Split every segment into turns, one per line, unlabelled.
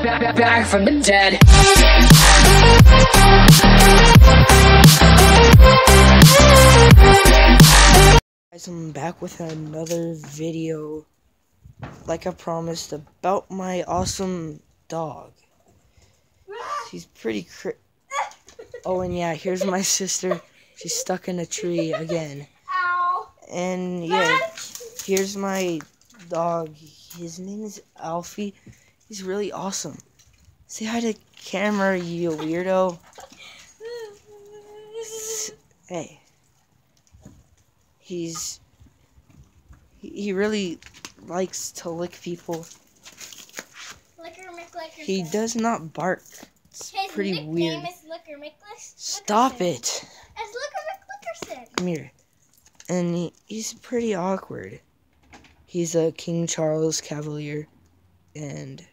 back from the dead.
Guys, I'm back with another video, like I promised, about my awesome dog. She's pretty oh, and yeah, here's my sister. She's stuck in a tree again.
Ow.
And yeah, here's my dog. His name is Alfie. He's really awesome. Say hi to camera, you weirdo. Hey. He really likes to lick people. He does not bark. It's pretty weird.
His nickname is Licker Mickless.
Stop it.
It's Licker Micklesson.
Come here. And he's pretty awkward. He's a King Charles Cavalier. And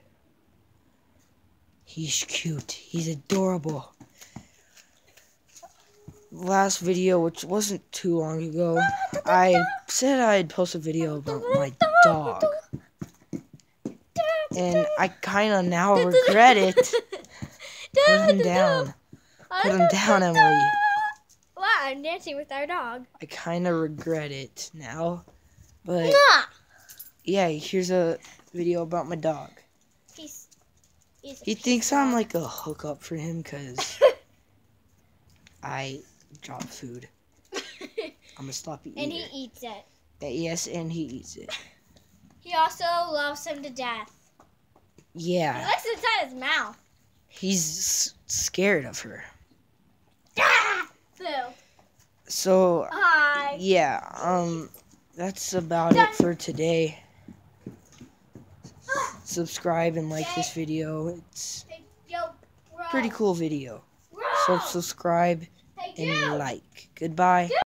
he's cute. He's adorable. Last video, which wasn't too long ago, I said I'd post a video about my dog. And I kind of now regret it. Put him down. Put him down, Emily.
Wow, I'm dancing with our dog.
I kind of regret it now. But, yeah, here's a video about my dog. He thinks I'm like a hookup for him because I drop food. I'm gonna stop eating.
And he eats it.
Yes, and he eats it.
He also loves him to death.
Yeah.
He likes it inside his mouth.
He's scared of her.
Boo.
So,
Hi.
yeah, that's about it for today. Subscribe and like this video. It's a pretty cool video. So subscribe and like. Goodbye.